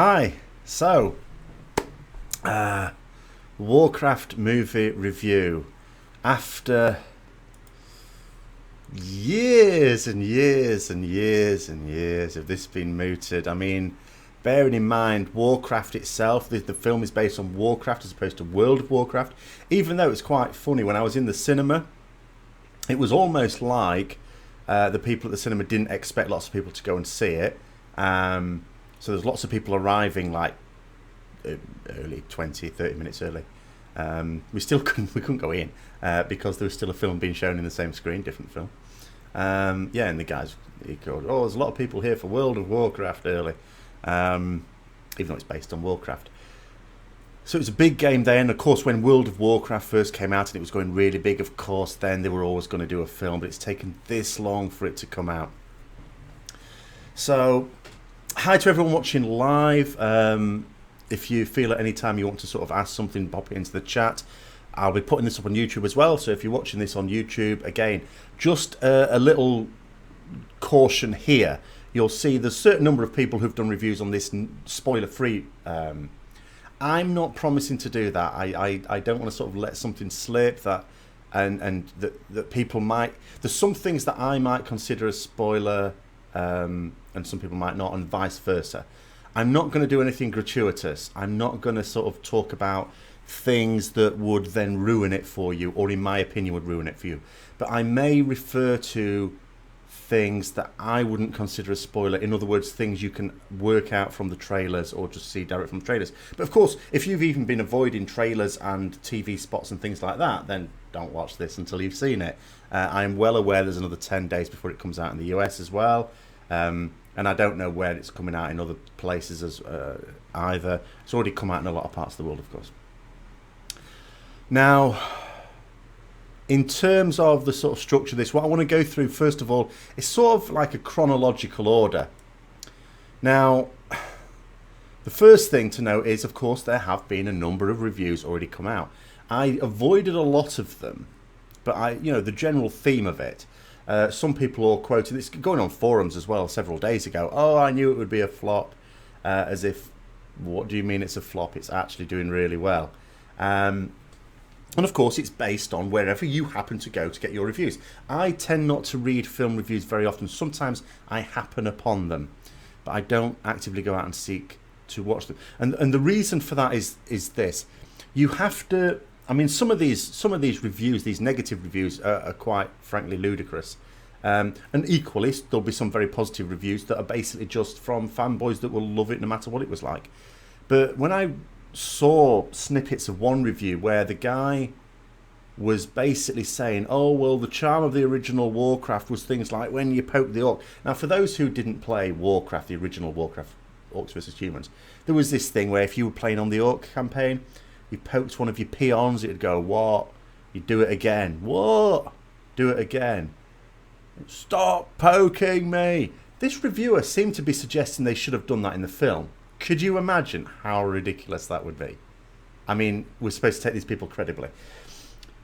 Hi. So, Warcraft movie review. After years and years and years and years of this being mooted, I mean, bearing in mind Warcraft itself, the film is based on Warcraft as opposed to World of Warcraft. Even though it's quite funny, when I was in the cinema, it was almost like the people at the cinema didn't expect lots of people to go and see it. So there's lots of people arriving like early, 20, 30 minutes early. We couldn't go in because there was still a film being shown in the same screen, different film. And the guys, he called, there's a lot of people here for World of Warcraft early, even though it's based on Warcraft. So it was a big game then. Of course, when World of Warcraft first came out and it was going really big, of course, then they were always going to do a film, but it's taken this long for it to come out. So, hi to everyone watching live. If you feel at any time you want to sort of ask something, pop it into the chat. I'll be putting this up on YouTube as well, so if you're watching this on YouTube, again, just a little caution here. You'll see there's a certain number of people who've done reviews on this spoiler-free. I'm not promising to do that. I don't want to sort of let something slip that that people might. There's some things that I might consider a spoiler, and some people might not, and vice versa. I'm not going to do anything gratuitous. I'm not going to sort of talk about things that would then ruin it for you, or in my opinion would ruin it for you. But I may refer to things that I wouldn't consider a spoiler. In other words, things you can work out from the trailers or just see direct from the trailers. But of course, if you've even been avoiding trailers and TV spots and things like that, then don't watch this until you've seen it. I'm well aware there's another 10 days before it comes out in the US as well. And I don't know where it's coming out in other places as either. It's already come out in a lot of parts of the world, of course. Now, in terms of the sort of structure of this, what I want to go through, first of all, is sort of like a chronological order. Now, the first thing to note is, of course, there have been a number of reviews already come out. I avoided a lot of them, but the general theme of it, some people are quoting, it's going on forums as well several days ago, I knew it would be a flop, as if, what do you mean it's a flop? It's actually doing really well. And of course, it's based on wherever you happen to go to get your reviews. I tend not to read film reviews very often. Sometimes I happen upon them, but I don't actively go out and seek to watch them. And the reason for that is this: you have to. I mean, some of these reviews, these negative reviews, are quite frankly ludicrous. And equally, there'll be some very positive reviews that are basically just from fanboys that will love it no matter what it was like. But when I saw snippets of one review where the guy was basically saying, the charm of the original Warcraft was things like when you poke the orc. Now, for those who didn't play Warcraft, the original Warcraft, Orcs vs Humans, there was this thing where if you were playing on the orc campaign, you poked one of your peons, it'd go, what? You'd do it again. What? Do it again. Stop poking me. This reviewer seemed to be suggesting they should have done that in the film. Could you imagine how ridiculous that would be? I mean, we're supposed to take these people credibly.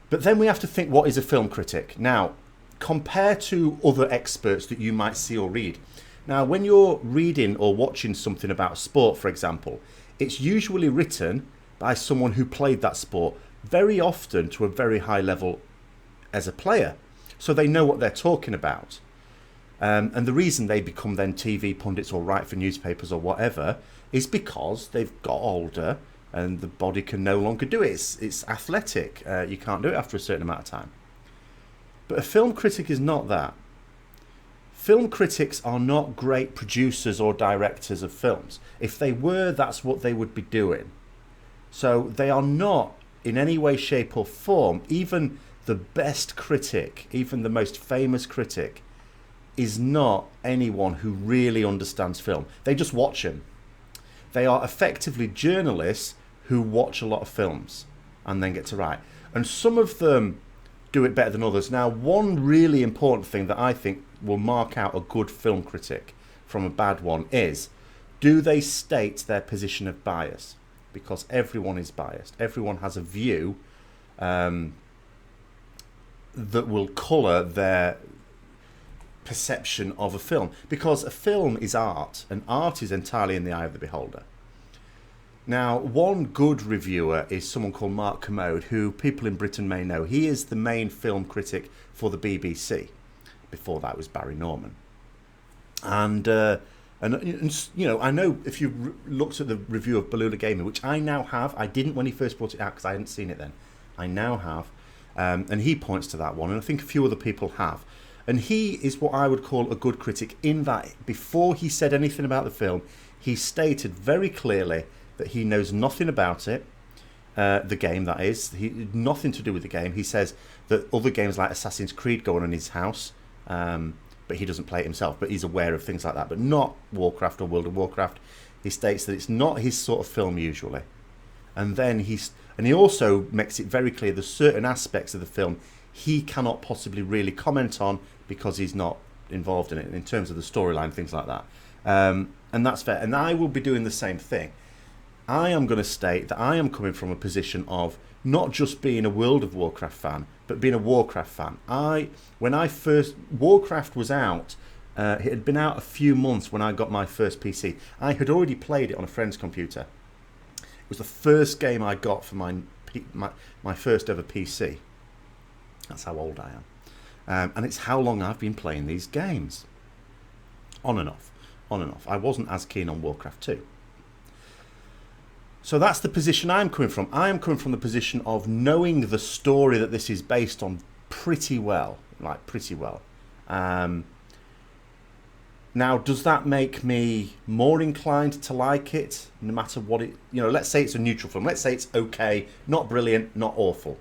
But then we have to think, what is a film critic? Now, compared to other experts that you might see or read. Now, when you're reading or watching something about sport, for example, it's usually written by someone who played that sport, very often to a very high level as a player. So they know what they're talking about. And the reason they become then TV pundits or write for newspapers or whatever is because they've got older and the body can no longer do it. It's athletic. You can't do it after a certain amount of time. But a film critic is not that. Film critics are not great producers or directors of films. If they were, that's what they would be doing. So they are not in any way, shape or form, even the best critic, even the most famous critic, is not anyone who really understands film. They just watch them. They are effectively journalists who watch a lot of films and then get to write. And some of them do it better than others. Now, one really important thing that I think will mark out a good film critic from a bad one is, do they state their position of bias? Because everyone is biased. Everyone has a view that will colour their perception of a film, because a film is art, and art is entirely in the eye of the beholder. Now, one good reviewer is someone called Mark Commode, who people in Britain may know. He is the main film critic for the BBC. Before that was Barry Norman. And you know, I know if you looked at the review of Balula Gaming, which I now have, I didn't when he first brought it out because I hadn't seen it then. I now have. And he points to that one, and I think a few other people have. And he is what I would call a good critic in that before he said anything about the film, he stated very clearly that he knows nothing about it, the game that is, nothing to do with the game. He says that other games like Assassin's Creed go on in his house, but he doesn't play it himself, but he's aware of things like that, but not Warcraft or World of Warcraft. He states that it's not his sort of film usually. And then he also makes it very clear there's certain aspects of the film he cannot possibly really comment on because he's not involved in it in terms of the storyline, things like that. And that's fair. And I will be doing the same thing. I am going to state that I am coming from a position of not just being a World of Warcraft fan, but being a Warcraft fan. Warcraft was out, it had been out a few months when I got my first PC. I had already played it on a friend's computer. It was the first game I got for my first ever PC. That's how old I am. And it's how long I've been playing these games. On and off. I wasn't as keen on Warcraft 2. So that's the position I'm coming from. I am coming from the position of knowing the story that this is based on pretty well. Now, does that make me more inclined to like it, no matter what it... You know, let's say it's a neutral film. Let's say it's okay, not brilliant, not awful.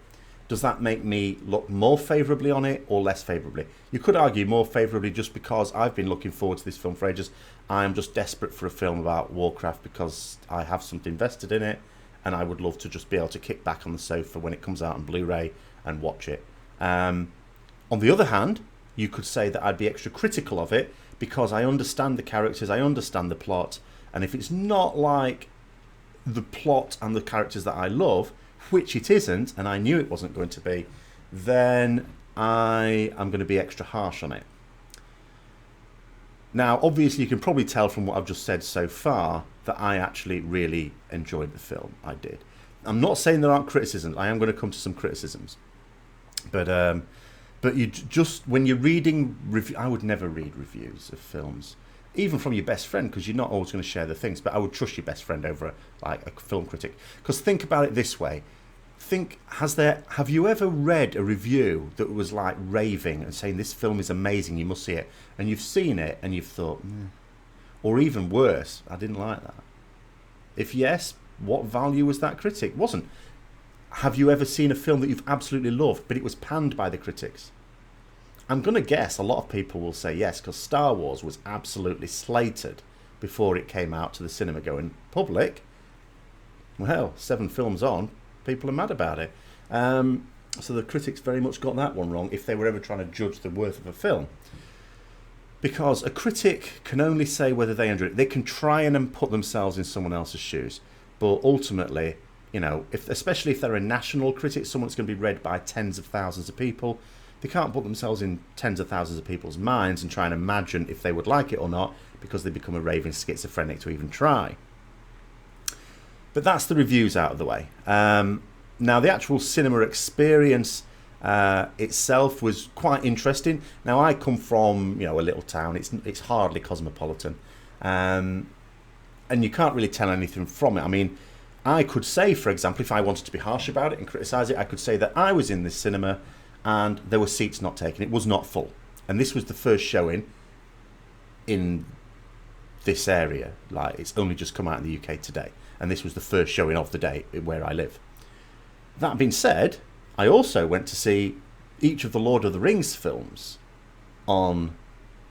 Does that make me look more favourably on it or less favourably? You could argue more favourably just because I've been looking forward to this film for ages. I am just desperate for a film about Warcraft because I have something vested in it and I would love to just be able to kick back on the sofa when it comes out on Blu-ray and watch it. On the other hand, you could say that I'd be extra critical of it because I understand the characters, I understand the plot, and if it's not like the plot and the characters that I love, which it isn't, and I knew it wasn't going to be, then I am going to be extra harsh on it. Now, obviously, you can probably tell from what I've just said so far that I actually really enjoyed the film. I did. I'm not saying there aren't criticisms. I am going to come to some criticisms. But you just, when you're reading, I would never read reviews of films, even from your best friend, because you're not always going to share the things, but I would trust your best friend over a film critic. Because think about it this way. Have you ever read a review that was like raving and saying this film is amazing, you must see it, and you've seen it and you've thought, or even worse, I didn't like that? If yes, what value was that critic? Wasn't. Have you ever seen a film that you've absolutely loved, but it was panned by the critics? I'm going to guess a lot of people will say yes, because Star Wars was absolutely slated before it came out to the cinema going public. Well, 7 films on, people are mad about it. So the critics very much got that one wrong if they were ever trying to judge the worth of a film. Because a critic can only say whether they enjoy it. They can try and put themselves in someone else's shoes. But ultimately, you know, especially if they're a national critic, someone that's going to be read by tens of thousands of people, they can't put themselves in tens of thousands of people's minds and try and imagine if they would like it or not, because they become a raving schizophrenic to even try. But that's the reviews out of the way. Now, the actual cinema experience itself was quite interesting. Now, I come from, you know, a little town. It's hardly cosmopolitan, and you can't really tell anything from it. I mean, I could say, for example, if I wanted to be harsh about it and criticise it, I could say that I was in this cinema and there were seats not taken. It was not full. And this was the first showing in this area. Like, it's only just come out in the UK today. And this was the first showing of the day where I live. That being said, I also went to see each of the Lord of the Rings films on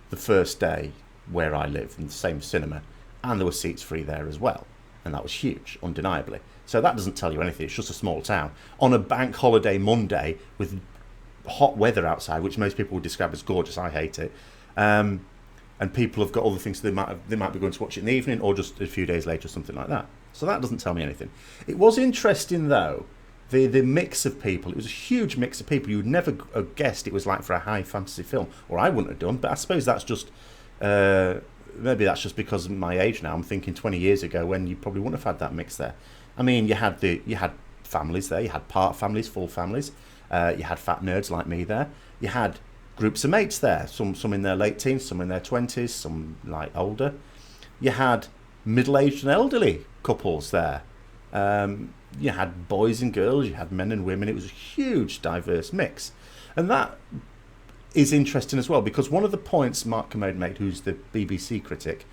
the first day where I live, in the same cinema. And there were seats free there as well. And that was huge, undeniably. So that doesn't tell you anything. It's just a small town. On a bank holiday Monday with hot weather outside, which most people would describe as gorgeous. I hate it. And people have got other things, so they might be going to watch it in the evening or just a few days later or something like that. So that doesn't tell me anything. It was interesting, though, the mix of people. It was a huge mix of people. You would never have guessed it was like for a high fantasy film. Or I wouldn't have done, but I suppose that's just maybe that's just because of my age now. I'm thinking 20 years ago when you probably wouldn't have had that mix there. I mean, you had families there. You had part families, full families. You had fat nerds like me there. You had groups of mates there. Some in their late teens, some in their 20s, some like older. You had middle-aged and elderly couples there. You had boys and girls. You had men and women. It was a huge, diverse mix, and that is interesting as well, because one of the points Mark Kermode made, who's the BBC critic,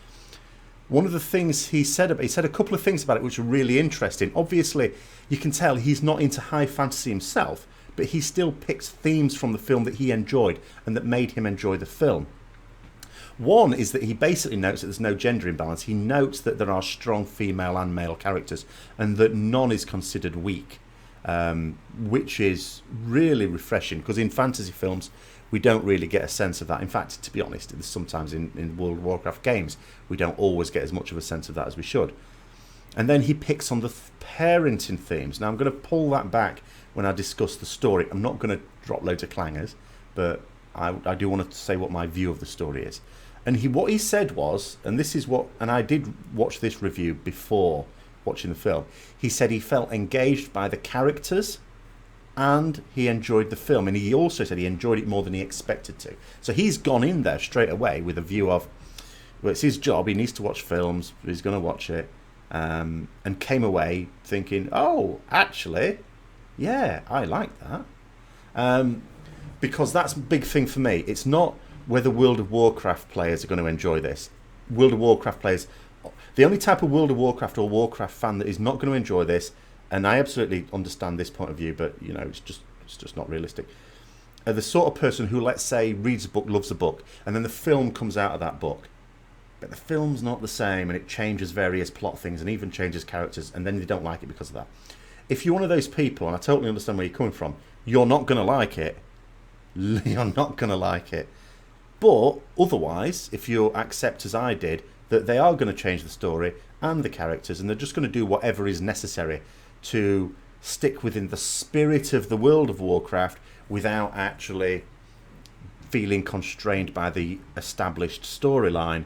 one of the things he said a couple of things about it which are really interesting. Obviously, you can tell he's not into high fantasy himself, but he still picks themes from the film that he enjoyed and that made him enjoy the film. One is that he basically notes that there's no gender imbalance. He notes that there are strong female and male characters and that none is considered weak, which is really refreshing, because in fantasy films we don't really get a sense of that. In fact, to be honest, sometimes in World of Warcraft games, we don't always get as much of a sense of that as we should. And then he picks on the parenting themes. Now, I'm going to pull that back when I discuss the story. I'm not going to drop loads of clangers, but I do want to say what my view of the story is. And what he said was, and this is what, and I did watch this review before watching the film, he said he felt engaged by the characters and he enjoyed the film, and he also said he enjoyed it more than he expected to. So he's gone in there straight away with a view of, well, it's his job, he needs to watch films, he's going to watch it, and came away thinking, oh, actually, yeah, I like that. Because that's a big thing for me. It's not whether World of Warcraft players are going to enjoy this. World of Warcraft players, the only type of World of Warcraft or Warcraft fan that is not going to enjoy this, and I absolutely understand this point of view, but you know, it's just not realistic, are the sort of person who, let's say, reads a book, loves a book, and then the film comes out of that book, but the film's not the same, and it changes various plot things and even changes characters, and then they don't like it because of that. If you're one of those people, and I totally understand where you're coming from, you're not going to like it. You're not going to like it. But otherwise, if you accept, as I did, that they are going to change the story and the characters, and they're just going to do whatever is necessary to stick within the spirit of the World of Warcraft without actually feeling constrained by the established storyline,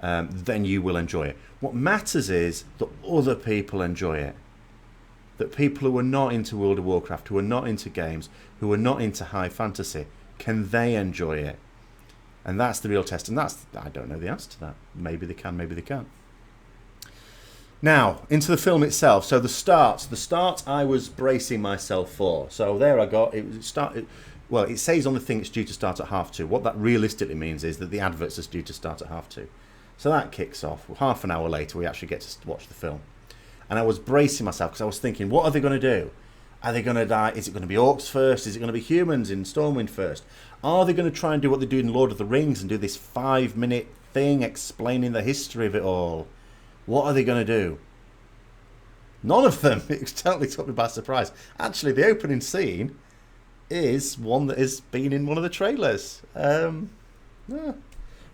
then you will enjoy it. What matters is that other people enjoy it. That people who are not into World of Warcraft, who are not into games, who are not into high fantasy, can they enjoy it? And that's the real test. And I don't know the answer to that. Maybe they can, maybe they can't. Now, into the film itself. So the start I was bracing myself for. So there I got, it says on the thing it's due to start at 2:30. What that realistically means is that the adverts are due to start at 2:30. So that kicks off. Half an hour later, we actually get to watch the film. And I was bracing myself because I was thinking, what are they going to do? Are they going to die? Is it going to be orcs first? Is it going to be humans in Stormwind first? Are they going to try and do what they do in Lord of the Rings and do this 5-minute thing explaining the history of it all? What are they going to do? None of them. It totally took me by surprise. Actually, the opening scene is one that has been in one of the trailers.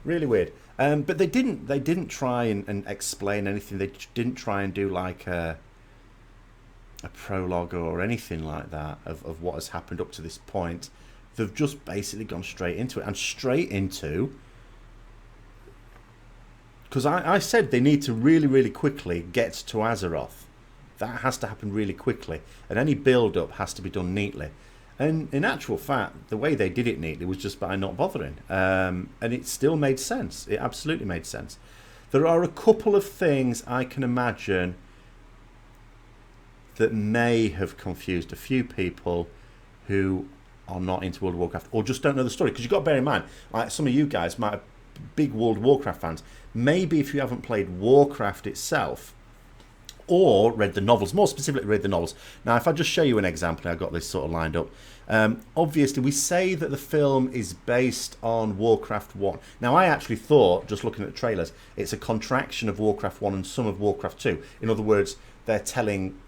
Really weird. But they didn't try and explain anything. They didn't try and do like a prologue or anything like that of what has happened up to this point. They've just basically gone straight into it, and straight into, because I said they need to really, really quickly get to Azeroth. That has to happen really quickly, and any build-up has to be done neatly. And in actual fact, the way they did it neatly was just by not bothering. And it still made sense. It absolutely made sense. There are a couple of things I can imagine that may have confused a few people who are not into World of Warcraft or just don't know the story. Because you've got to bear in mind, like some of you guys might have big World of Warcraft fans. Maybe if you haven't played Warcraft itself, or read the novels, more specifically read the novels. Now, if I just show you an example, I've got this sort of lined up. Obviously, we say that the film is based on Warcraft 1. Now, I actually thought, just looking at the trailers, it's a contraction of Warcraft 1 and some of Warcraft 2. In other words, they're telling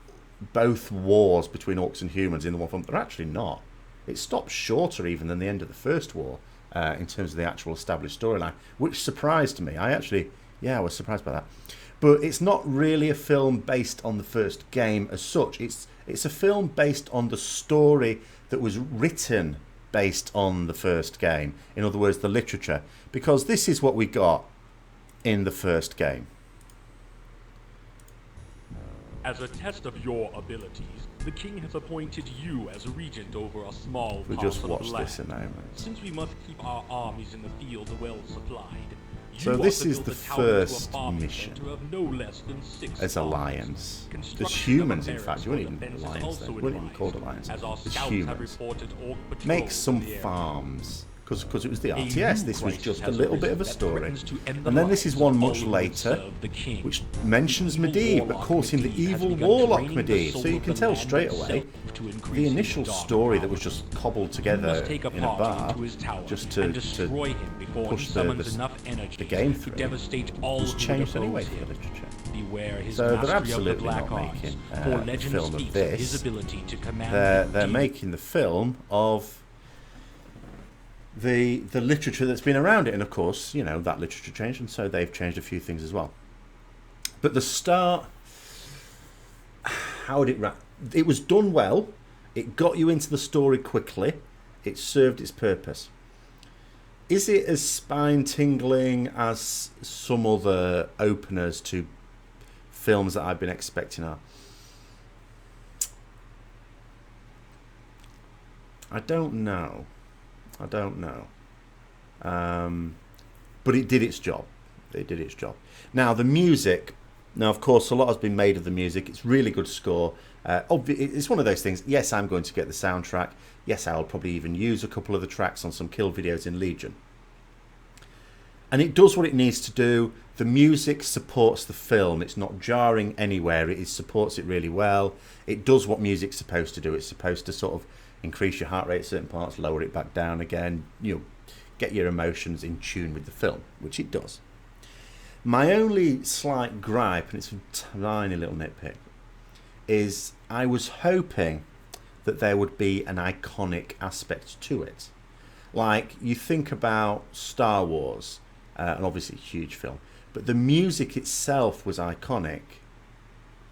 both wars between orcs and humans in the one film. They're actually not. It stops shorter even than the end of the first war in terms of the actual established storyline, which surprised me. I was surprised by that. But it's not really a film based on the first game as such. It's a film based on the story that was written based on the first game. In other words, the literature. Because this is what we got. in the first game. As a test of your abilities, the king has appointed you as regent over a small We'll just parcel of watch land. this a moment. Since we must keep our armies in the field well supplied, So you this are to is build the a town into a first farming mission center of no less than 6 as farms. Alliance. There's Construction of humans, in barracks fact. You for wouldn't even defense is Alliance also then. You wouldn't even advised, call it Alliance. as our There's scouts have humans. reported orc patrols Make some in the area. farms. Because it was the A RTS, new this was crisis just a has little bit arisen of a that story. threatens to end the And then this is lives one of much all who later, serve the king. which mentions The evil Medivh, but warlock courting the Medivh has evil begun warlock draining the Medivh. soul So you of can the tell land straight itself away to increase the his initial dark story that was powers. just cobbled You together must take a in a part bar into his tower just and to destroy him before push he the summons enough energy the game to through. devastate all was who changed would anyway oppose for the him. literature. Beware his So they're mastery of the absolutely black not arts, making for a legend film of speaks of his this. ability to command They're the deep. making the film of the literature that's been around it, and of course, you know, that literature changed, and so they've changed a few things as well. But the start, how did it wrap? It was done well. It got you into the story quickly. It served its purpose. Is it as spine-tingling as some other openers to films that I've been expecting are? I don't know. But it did its job. Now, the music. Now, of course, a lot has been made of the music. It's really good score. It's one of those things. Yes, I'm going to get the soundtrack. Yes, I'll probably even use a couple of the tracks on some kill videos in Legion. And it does what it needs to do. The music supports the film. It's not jarring anywhere. It supports it really well. It does what music's supposed to do. It's supposed to sort of increase your heart rate at certain parts, lower it back down again, you know, get your emotions in tune with the film, which it does. My only slight gripe, and it's a tiny little nitpick, is I was hoping that there would be an iconic aspect to it. Like, you think about Star Wars, and obviously a huge film, but the music itself was iconic.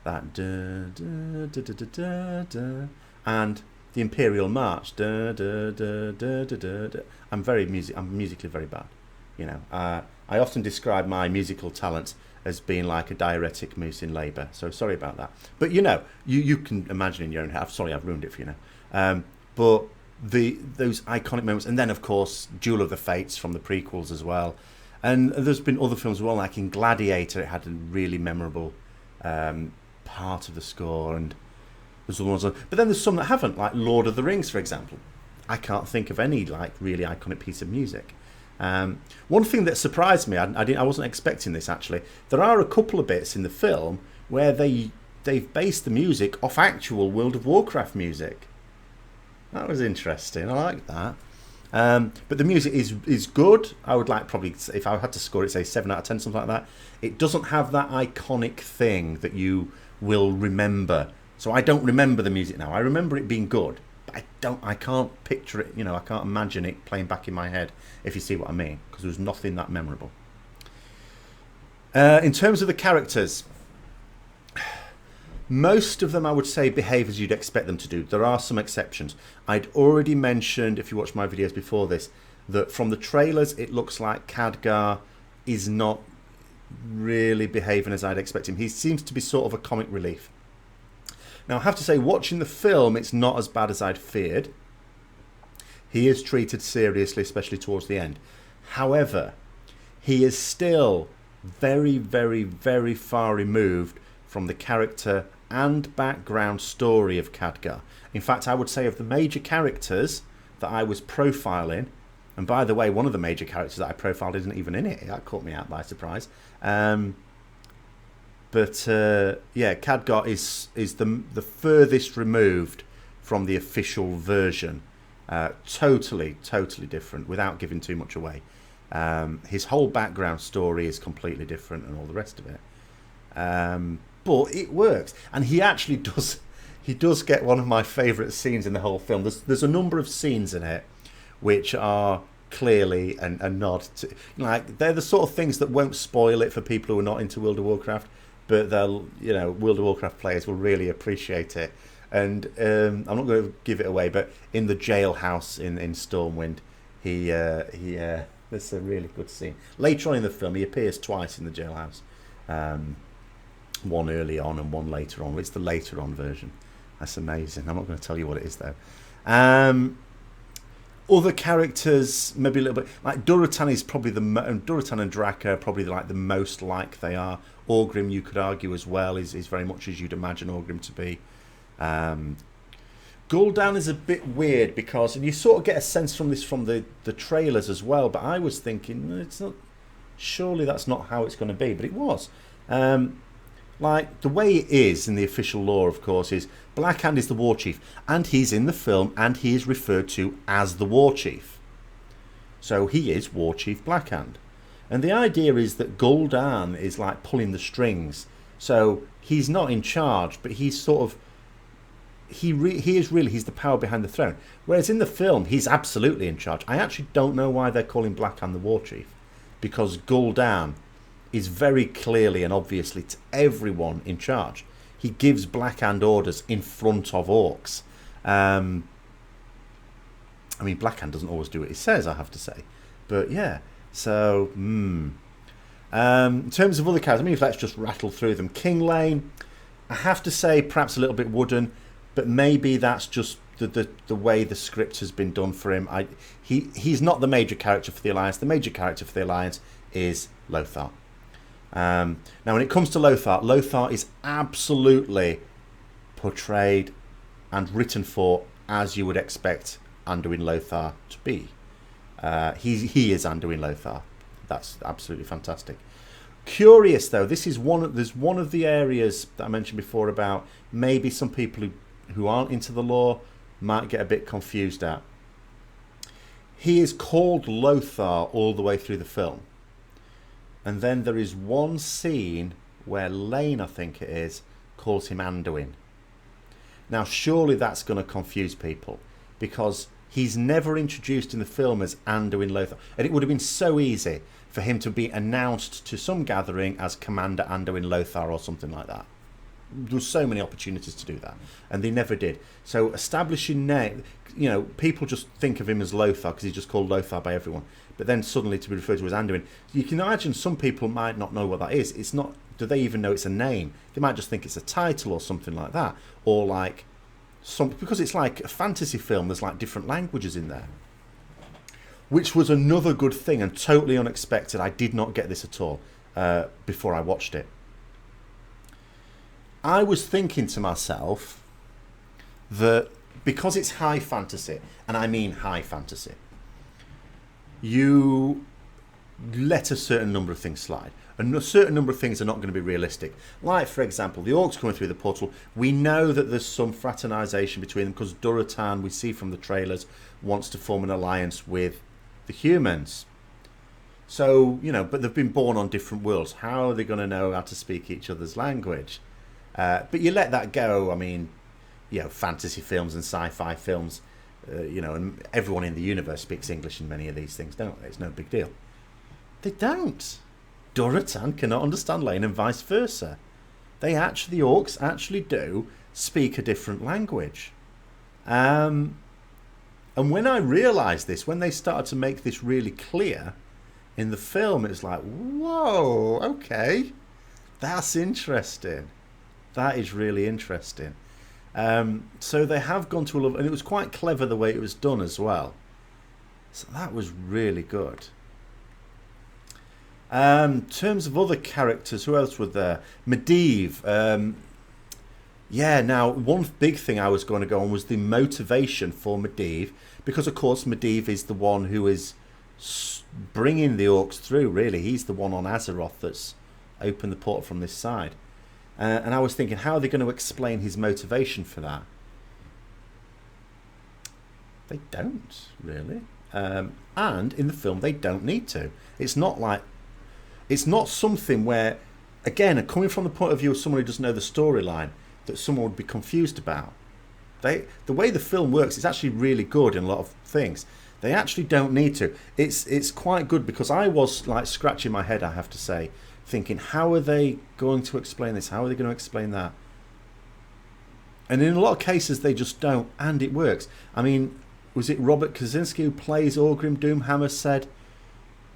That da da da da da da, and the Imperial March. Da, da, da, da, da, da, da. I'm musically very bad. You know, I often describe my musical talent as being like a diuretic moose in labour. So sorry about that. But you know, you can imagine in your own head. Sorry, I've ruined it for you now. But those iconic moments, and then of course Duel of the Fates from the prequels as well. And there's been other films as well, like in Gladiator. It had a really memorable part of the score, and there's other ones. But then there's some that haven't, like Lord of the Rings, for example. I can't think of any like really iconic piece of music. One thing that surprised me, I wasn't expecting this actually. There are a couple of bits in the film where they've based the music off actual World of Warcraft music. That was interesting. I like that. But the music is good. I would like probably, if I had to score it, say 7 out of 10, something like that. It doesn't have that iconic thing that you will remember. So I don't remember the music now. I remember it being good, but I can't picture it. You know, I can't imagine it playing back in my head. If you see what I mean, because there was nothing that memorable. In terms of the characters, most of them I would say behave as you'd expect them to do. There are some exceptions. I'd already mentioned, if you watched my videos before this, that from the trailers it looks like Khadgar is not really behaving as I'd expect him. He seems to be sort of a comic relief. Now, I have to say, watching the film, it's not as bad as I'd feared. He is treated seriously, especially towards the end. However, he is still very, very, very far removed from the character and background story of Khadgar. In fact, I would say of the major characters that I was profiling, and by the way, one of the major characters that I profiled isn't even in it. That caught me out by surprise. Yeah, Khadgar is the furthest removed from the official version. Totally different, without giving too much away. His whole background story is completely different and all the rest of it. But it works. And he actually does... He does get one of my favourite scenes in the whole film. There's a number of scenes in it which are clearly a nod to... Like, they're the sort of things that won't spoil it for people who are not into World of Warcraft, but they'll, you know, World of Warcraft players will really appreciate it. And I'm not going to give it away, but in the jailhouse in Stormwind, he That's a really good scene. Later on in the film, he appears twice in the jailhouse. One early on and one later on. It's the later on version. That's amazing. I'm not going to tell you what it is, though. Other characters, maybe a little bit like Duratan is probably Duratan and Draka are probably like the most like they are. Orgrim, you could argue as well, is very much as you'd imagine Orgrim to be. Gul'dan is a bit weird because, and you sort of get a sense from this from the trailers as well. But I was thinking it's not. Surely that's not how it's going to be, but it was. Like the way it is in the official lore, of course, is Blackhand is the war chief, and he's in the film, and he is referred to as the war chief. So he is War Chief Blackhand, and the idea is that Gul'dan is like pulling the strings. So he's not in charge, but he's sort of he's the power behind the throne. Whereas in the film, he's absolutely in charge. I actually don't know why they're calling Blackhand the war chief, because Gul'dan is very clearly and obviously to everyone in charge. He gives Blackhand orders in front of orcs. I mean, Blackhand doesn't always do what he says, I have to say. But yeah, so... in terms of other characters, I mean, if let's just rattle through them. King Lane, I have to say, perhaps a little bit wooden, but maybe that's just the way the script has been done for him. He's not the major character for the Alliance. The major character for the Alliance is Lothar. Now, when it comes to Lothar is absolutely portrayed and written for as you would expect Anduin Lothar to be. He is Anduin Lothar. That's absolutely fantastic. Curious though, this is one of the areas that I mentioned before about maybe some people who aren't into the lore might get a bit confused at. He is called Lothar all the way through the film. And then there is one scene where Lane, I think it is, calls him Anduin. Now, surely that's going to confuse people, because he's never introduced in the film as Anduin Lothar. And it would have been so easy for him to be announced to some gathering as Commander Anduin Lothar or something like that. There's so many opportunities to do that, and they never did. So establishing name, people just think of him as Lothar because he's just called Lothar by everyone. But then suddenly to be referred to as Anduin, you can imagine some people might not know what that is. It's not. Do they even know it's a name? They might just think it's a title or something like that, or like because it's like a fantasy film. There's like different languages in there, which was another good thing and totally unexpected. I did not get this at all before I watched it. I was thinking to myself that because it's high fantasy, and I mean high fantasy, you let a certain number of things slide. And a certain number of things are not going to be realistic. Like, for example, the orcs coming through the portal. We know that there's some fraternization between them because Duratan, we see from the trailers, wants to form an alliance with the humans. So, but they've been born on different worlds. How are they going to know how to speak each other's language? But you let that go. I mean, fantasy films and sci-fi films, and everyone in the universe speaks English in many of these things, don't they? It's no big deal. They don't. Duratan cannot understand Lane and vice versa. The orcs actually do speak a different language. And when I realised this, when they started to make this really clear in the film, it was like, whoa, okay, that's interesting. That is really interesting. So they have gone to a level, and it was quite clever the way it was done as well. So that was really good. In terms of other characters, who else were there? Medivh. Now one big thing I was going to go on was the motivation for Medivh, because of course Medivh is the one who is bringing the orcs through, really. He's the one on Azeroth that's opened the portal from this side. And I was thinking, how are they going to explain his motivation for that? They don't, really. And in the film, they don't need to. It's not something where, again, coming from the point of view of someone who doesn't know the storyline, that someone would be confused about. The way the film works is actually really good in a lot of things. They actually don't need to. It's quite good, because I was like scratching my head, I have to say, thinking, how are they going to explain this? How are they going to explain that? And in a lot of cases, they just don't, and it works. I mean, was it Robert Kaczynski who plays Orgrim Doomhammer said,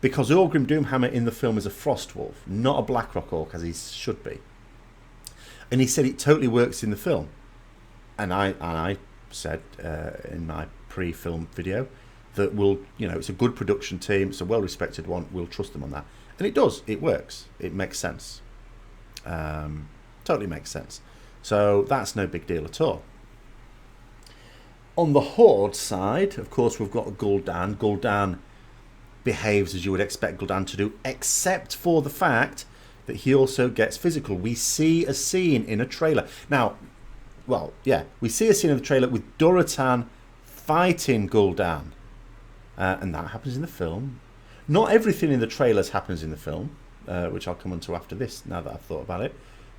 because Orgrim Doomhammer in the film is a frost wolf, not a Blackrock orc as he should be. And he said it totally works in the film. And I said in my pre-film video that it's a good production team, it's a well-respected one, we'll trust them on that. And it does, it works, it makes sense. Totally makes sense. So that's no big deal at all. On the Horde side, of course, we've got Gul'dan. Gul'dan behaves as you would expect Gul'dan to do, except for the fact that he also gets physical. We see a scene in a trailer. Now, we see a scene in the trailer with Durotan fighting Gul'dan. And that happens in the film. Not everything in the trailers happens in the film, which I'll come on to after this, now that I've thought about it.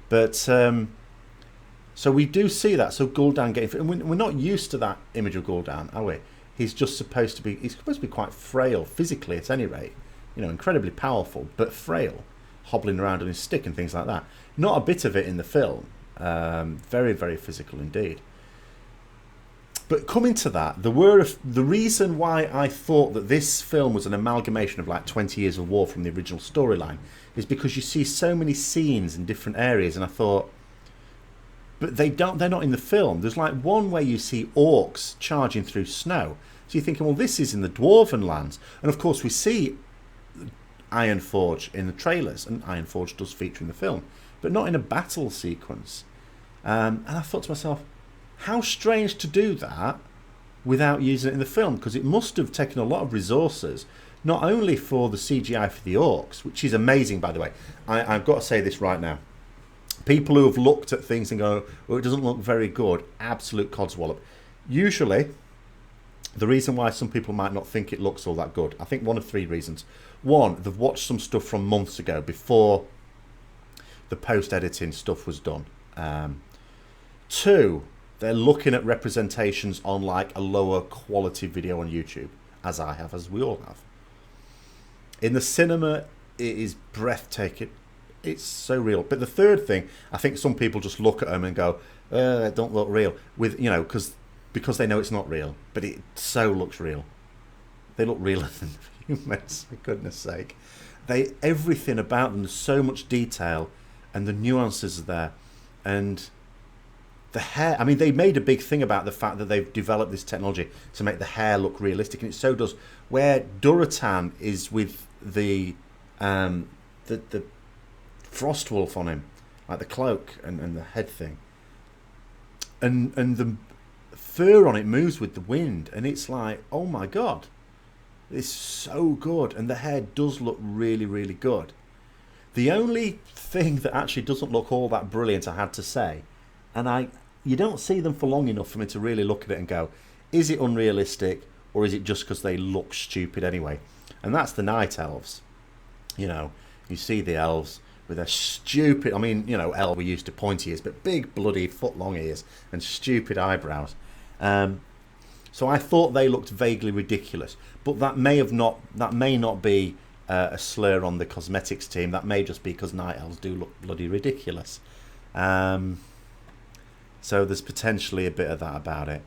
But, so we do see that. So Gul'dan getting... And we're not used to that image of Gul'dan, are we? He's supposed to be quite frail, physically at any rate. Incredibly powerful, but frail. Hobbling around on his stick and things like that. Not a bit of it in the film. Very, very physical indeed. But coming to that, the reason why I thought that this film was an amalgamation of like 20 Years of War from the original storyline is because you see so many scenes in different areas, and I thought, but they're not in the film. There's like one where you see orcs charging through snow. So you're thinking, well, this is in the Dwarven lands. And of course we see Ironforge in the trailers, and Ironforge does feature in the film, but not in a battle sequence. And I thought to myself, how strange to do that without using it in the film, because it must have taken a lot of resources, not only for the CGI for the orcs, which is amazing, by the way. I've got to say this right now. People who have looked at things and go, well, it doesn't look very good, absolute codswallop. Usually, the reason why some people might not think it looks all that good, I think one of three reasons. One, they've watched some stuff from months ago, before the post-editing stuff was done. Two, they're looking at representations on like a lower quality video on YouTube, as I have, as we all have. In the cinema, it is breathtaking. It's so real. But the third thing, I think some people just look at them and go, it don't look real, because they know it's not real, but it so looks real. They look realer than humans, for goodness sake. Everything about them, there's so much detail, and the nuances are there. And the hair, they made a big thing about the fact that they've developed this technology to make the hair look realistic, and it so does. Where Durotan is with the frost wolf on him, like the cloak and the head thing, and the fur on it moves with the wind, and it's like, oh my god, it's so good. And the hair does look really, really good. The only thing that actually doesn't look all that brilliant, I had to say, and you don't see them for long enough for me to really look at it and go, is it unrealistic, or is it just because they look stupid anyway? And that's the night elves. You see the elves with their stupid, elves were used to pointy ears, but big bloody foot-long ears and stupid eyebrows. So I thought they looked vaguely ridiculous, but that may not be a slur on the cosmetics team. That may just be because night elves do look bloody ridiculous. So there's potentially a bit of that about it.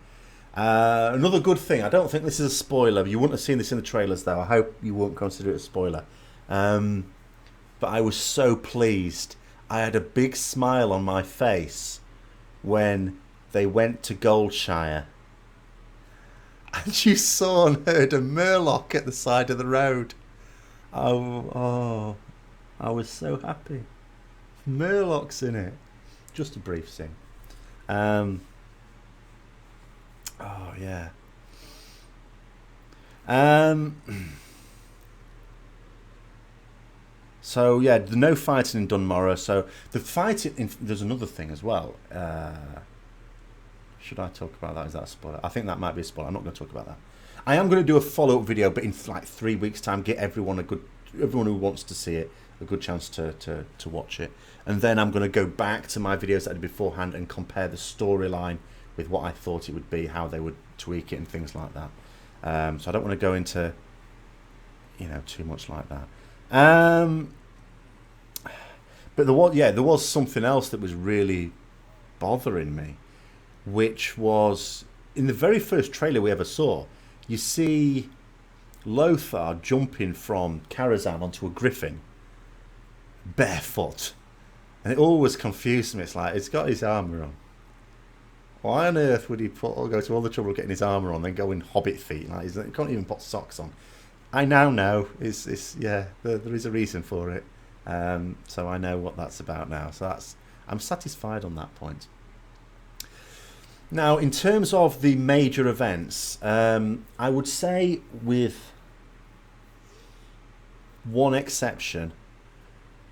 Another good thing, I don't think this is a spoiler. You wouldn't have seen this in the trailers, though. I hope you won't consider it a spoiler. But I was so pleased. I had a big smile on my face when they went to Goldshire. And you saw and heard a murloc at the side of the road. Oh, I was so happy. Murlocs in it. Just a brief scene. Oh yeah. So yeah, the no fighting in Dunmorrow. So the fighting there's another thing as well. Should I talk about that? Is that a spoiler? I think that might be a spoiler. I'm not going to talk about that. I am going to do a follow-up video, but in like 3 weeks' time, get everyone who wants to see it a good chance to watch it. And then I'm going to go back to my videos that I did beforehand and compare the storyline with what I thought it would be, how they would tweak it and things like that. So I don't want to go into, too much like that. But there was something else that was really bothering me, which was in the very first trailer we ever saw. You see Lothar jumping from Karazhan onto a griffin barefoot. And it always confused me. It's like, he's got his armour on. Why on earth would he go to all the trouble of getting his armour on, then go in hobbit feet? Like, he can't even put socks on. I now know. There is a reason for it. So I know what that's about now. So I'm satisfied on that point. Now, in terms of the major events, I would say with one exception,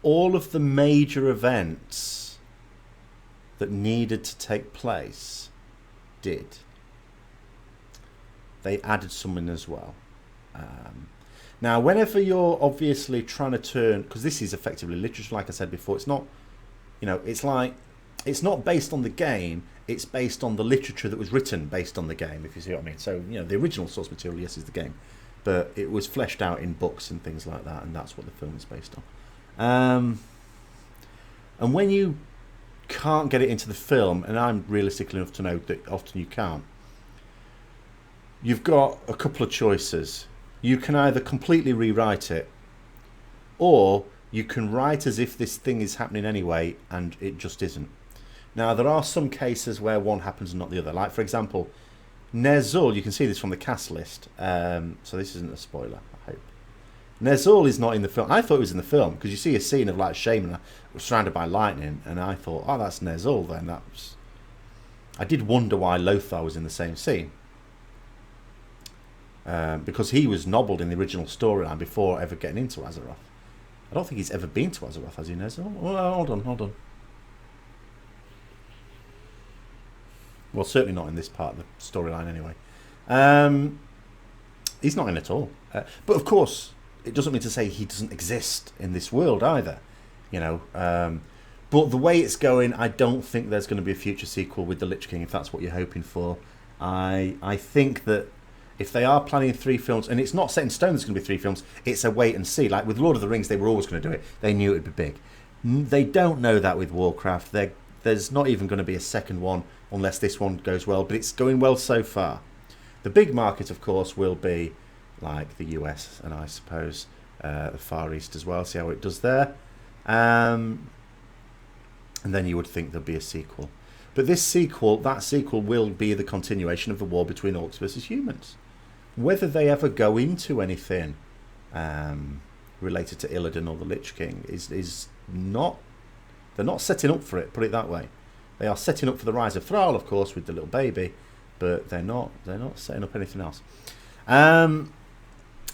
all of the major events that needed to take place did. They added something as well. Now, whenever you're obviously trying to turn, because this is effectively literature, like I said before, it's not, it's not based on the game, it's based on the literature that was written based on the game, if you see what I mean. So, the original source material, yes, is the game, but it was fleshed out in books and things like that, and that's what the film is based on. And when you can't get it into the film, and I'm realistic enough to know that often you can't, you've got a couple of choices. You can either completely rewrite it, or you can write as if this thing is happening anyway and it just isn't. Now, there are some cases where one happens and not the other. Like, for example, Ner'zhul, you can see this from the cast list, so this isn't a spoiler, I hope. Ner'zhul is not in the film. I thought it was in the film, because you see a scene of like Shaman surrounded by lightning, and I thought, oh, that's Ner'zhul then. I did wonder why Lothar was in the same scene. Because he was nobbled in the original storyline before ever getting into Azeroth. I don't think he's ever been to Azeroth, has he, Ner'zhul? Well, hold on. Well, certainly not in this part of the storyline anyway. He's not in at all. But of course, it doesn't mean to say he doesn't exist in this world either. But the way it's going, I don't think there's going to be a future sequel with the Lich King, if that's what you're hoping for. I think that if they are planning 3 films, and it's not set in stone there's going to be 3 films, it's a wait and see. Like with Lord of the Rings, they were always going to do it. They knew it would be big. They don't know that with Warcraft. There's not even going to be a second one unless this one goes well, but it's going well so far. The big market, of course, will be like the US and I suppose the Far East as well. See how it does there. And then you would think there'd be a sequel. But that sequel will be the continuation of the war between orcs versus humans. Whether they ever go into anything related to Illidan or the Lich King is not... They're not setting up for it, put it that way. They are setting up for the rise of Thrall, of course, with the little baby, but they're not setting up anything else. And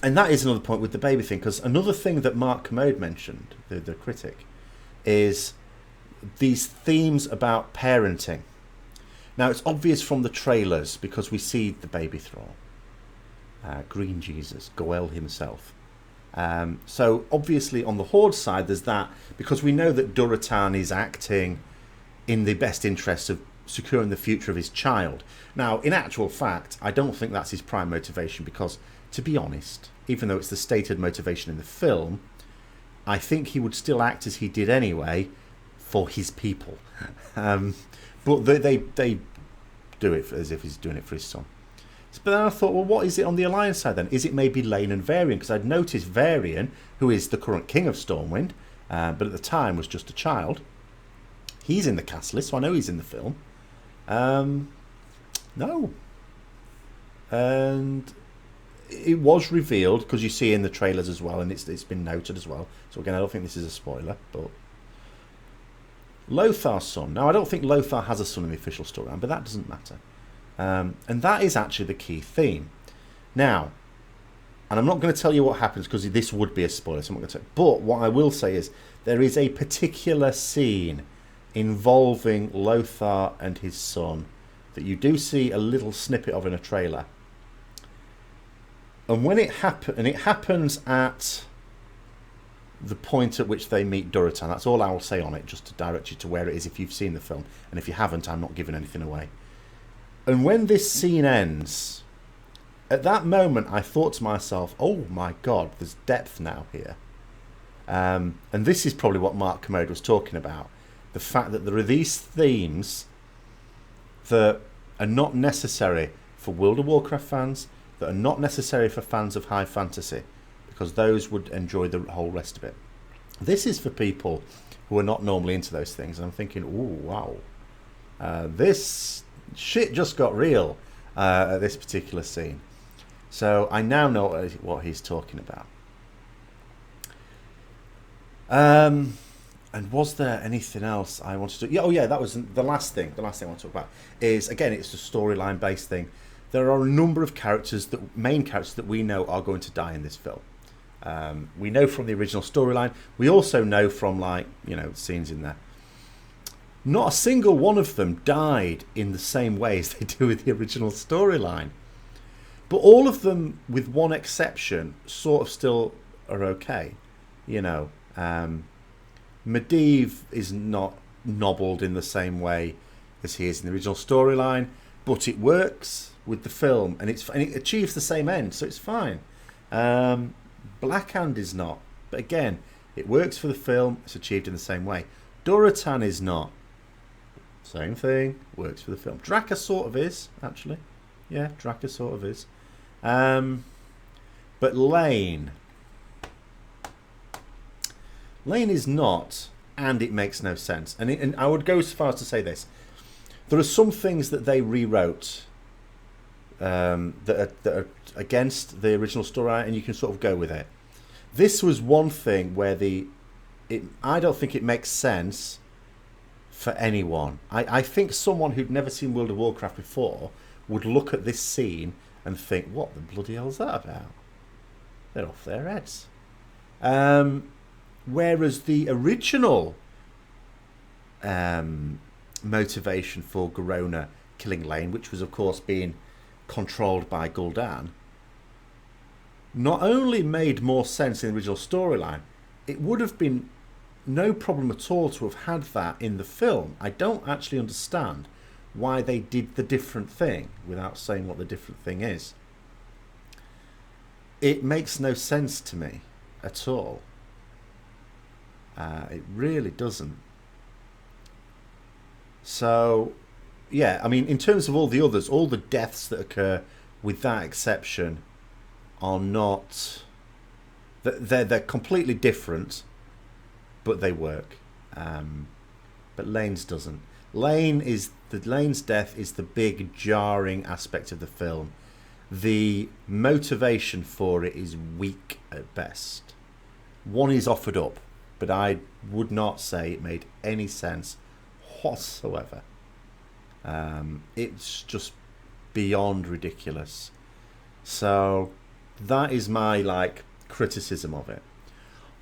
that is another point with the baby thing, because another thing that Mark Kermode mentioned, the critic, is these themes about parenting. Now, it's obvious from the trailers, because we see the baby Thrall, Green Jesus, Goel himself. So, obviously, on the Horde side, there's that, because we know that Durotan is acting in the best interest of securing the future of his child. Now, in actual fact, I don't think that's his prime motivation, because, to be honest, even though it's the stated motivation in the film, I think he would still act as he did anyway for his people. But they do it as if he's doing it for his son. But then I thought, well, what is it on the Alliance side then? Is it maybe Lane and Varian? Because I'd noticed Varian, who is the current king of Stormwind, but at the time was just a child. He's in the cast list, so I know he's in the film. No. And it was revealed, because you see in the trailers as well, and it's been noted as well. So again, I don't think this is a spoiler, but Lothar's son. Now, I don't think Lothar has a son in the official storyline, but that doesn't matter. And that is actually the key theme. Now, and I'm not going to tell you what happens, because this would be a spoiler, so I'm not going to but what I will say is there is a particular scene involving Lothar and his son that you do see a little snippet of in a trailer. And when it happens at the point at which they meet Durotan. That's all I will say on it, just to direct you to where it is if you've seen the film. And if you haven't, I'm not giving anything away. And when this scene ends, at that moment I thought to myself, oh my God, there's depth now here. And this is probably what Mark Kermode was talking about. The fact that there are these themes that are not necessary for World of Warcraft fans. that are not necessary for fans of high fantasy, because those would enjoy the whole rest of it. This is for people who are not normally into those things, and I'm thinking, ooh, wow, this shit just got real at this particular scene. So I now know what he's talking about. And was there anything else I wanted to do? Yeah, oh yeah, that was the last thing. The last thing I want to talk about is, again, it's a storyline based thing. There are a number of main characters that we know are going to die in this film. We know from the original storyline. We also know from scenes in there. Not a single one of them died in the same way as they do with the original storyline. But all of them, with one exception, sort of still are okay. Medivh is not nobbled in the same way as he is in the original storyline, but it works with the film, and it achieves the same end, so it's fine. Blackhand is not, but again, it works for the film, it's achieved in the same way. Durotan is not. Same thing, works for the film. Draka sort of is, actually. Yeah, Draka sort of is. But Lane is not, and it makes no sense. And I would go as far as to say this. There are some things that they rewrote that are against the original story, and you can sort of go with it. This was one thing where I don't think it makes sense for anyone. I think someone who'd never seen World of Warcraft before would look at this scene and think, what the bloody hell is that about? They're off their heads. Whereas the original motivation for Garona killing Lane, which was of course being controlled by Gul'dan, not only made more sense in the original storyline, it would have been no problem at all to have had that in the film. I don't actually understand why they did the different thing without saying what the different thing is. It makes no sense to me at all. It really doesn't. So, yeah, I mean, in terms of all the others, all the deaths that occur, with that exception, are not... They're completely different, but they work. But Lane's doesn't. Lane's death is the big jarring aspect of the film. The motivation for it is weak at best. One is offered up, but I would not say it made any sense whatsoever. It's just beyond ridiculous. So that is my criticism of it.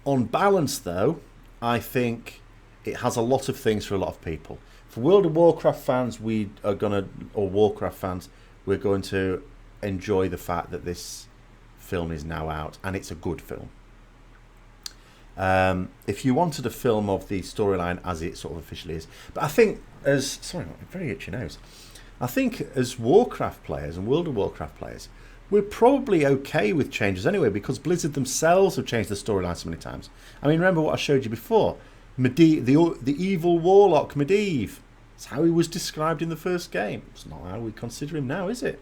On balance, though, I think it has a lot of things for a lot of people. For World of Warcraft fans, Warcraft fans, we're going to enjoy the fact that this film is now out, and it's a good film. If you wanted a film of the storyline as it sort of officially is, but I think very itchy nose. I think as Warcraft players and World of Warcraft players, we're probably okay with changes anyway, because Blizzard themselves have changed the storyline so many times. I mean, remember what I showed you before? The evil warlock Medivh. It's how he was described in the first game. It's not how we consider him now, is it?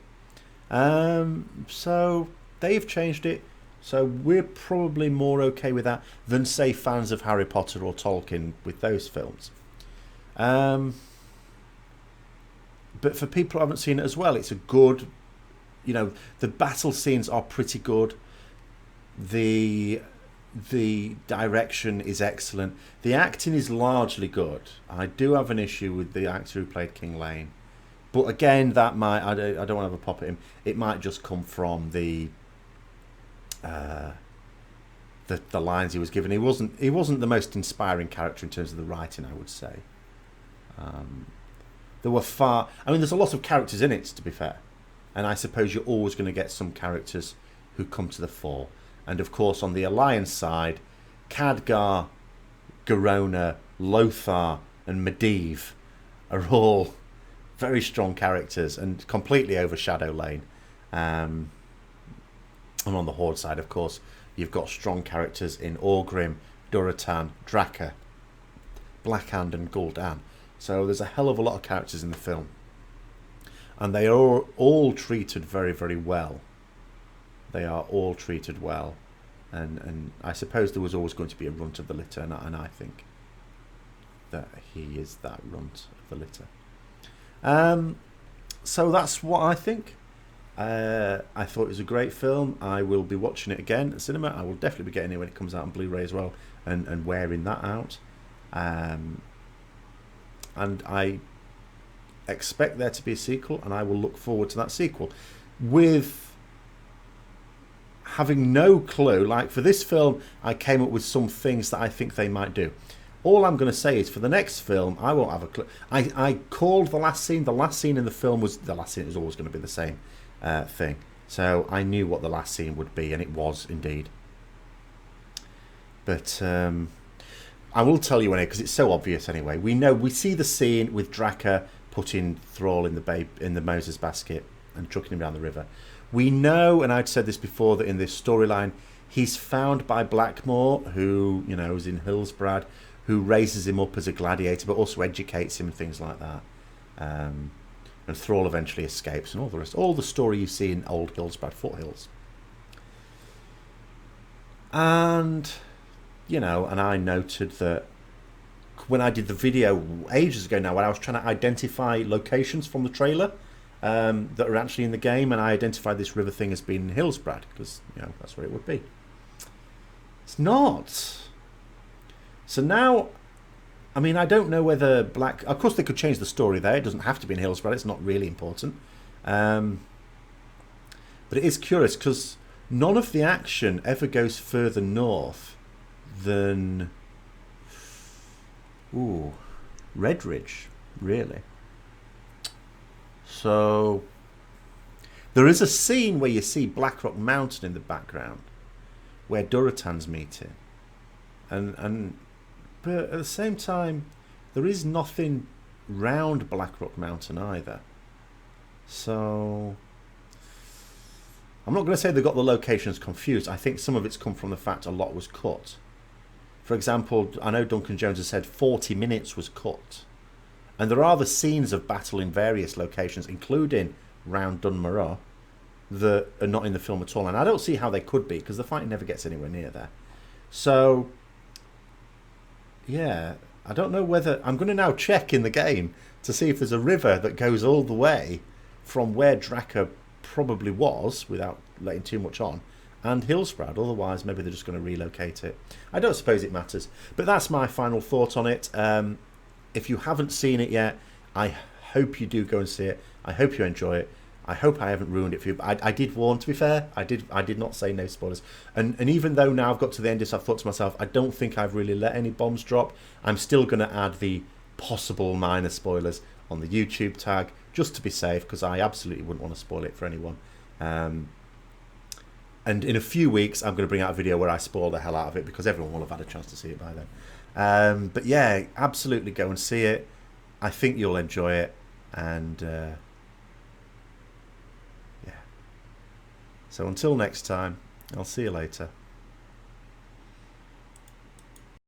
So they've changed it. So we're probably more okay with that than, say, fans of Harry Potter or Tolkien with those films. But for people who haven't seen it as well, it's a good... the battle scenes are pretty good. The direction is excellent. The acting is largely good. I do have an issue with the actor who played King Lane. But again, that might... I don't want to have a pop at him. It might just come from the lines he was given. He wasn't the most inspiring character in terms of the writing, I would say. There's a lot of characters in it, to be fair. And I suppose you're always going to get some characters who come to the fore. And of course, on the Alliance side, Khadgar, Garona, Lothar, and Medivh are all very strong characters and completely overshadow Lane. And on the Horde side, of course, you've got strong characters in Orgrim, Durotan, Draka, Blackhand, and Gul'dan. So there's a hell of a lot of characters in the film. And they are all treated very, very well. They are all treated well, and I suppose there was always going to be a runt of the litter, and I think that he is that runt of the litter. So that's what I think. I thought it was a great film. I will be watching it again at cinema. I will definitely be getting it when it comes out on Blu-ray as well, and wearing that out. And I expect there to be a sequel, and I will look forward to that sequel. With having no clue, like for this film, I came up with some things that I think they might do. All I'm going to say is for the next film, I won't have a clue. I called the last scene. The last scene in the film was the last scene. It was always going to be the same thing. So I knew what the last scene would be, and it was indeed. But I will tell you anyway, because it's so obvious anyway. We see the scene with Draka putting Thrall in the Moses basket and trucking him down the river. We know, and I'd said this before, that in this storyline, he's found by Blackmore, who is in Hillsbrad, who raises him up as a gladiator, but also educates him and things like that. And Thrall eventually escapes, and all the rest. All the story you see in Old Hillsbrad foothills. And and I noted that when I did the video ages ago now, when I was trying to identify locations from the trailer that are actually in the game, and I identified this river thing as being in Hillsbrad, because that's where it would be. It's not. So now, I mean, I don't know whether of course they could change the story there. It doesn't have to be in Hillsbrad. It's not really important. But it is curious because none of the action ever goes further north than Redridge, really. So there is a scene where you see Blackrock Mountain in the background, where Durotan's meeting, but at the same time, there is nothing round Blackrock Mountain either. So I'm not going to say they got the locations confused. I think some of it's come from the fact a lot was cut. For example, I know Duncan Jones has said 40 minutes was cut. And there are the scenes of battle in various locations, including round Dunmorrow, that are not in the film at all. And I don't see how they could be, because the fight never gets anywhere near there. So, yeah, I don't know whether... I'm going to now check in the game to see if there's a river that goes all the way from where Draka probably was, without letting too much on, and Hillsbrad. Otherwise, maybe they're just going to relocate it. I don't suppose it matters. But that's my final thought on it. If you haven't seen it yet, I hope you do go and see it. I hope you enjoy it. I hope I haven't ruined it for you. I did warn, to be fair. I did not say no spoilers. And even though now I've got to the end of this, I've thought to myself, I don't think I've really let any bombs drop. I'm still going to add the possible minor spoilers on the YouTube tag, just to be safe, because I absolutely wouldn't want to spoil it for anyone. And in a few weeks, I'm going to bring out a video where I spoil the hell out of it, because everyone will have had a chance to see it by then. But yeah, absolutely go and see it. I think you'll enjoy it. And yeah. So until next time, I'll see you later.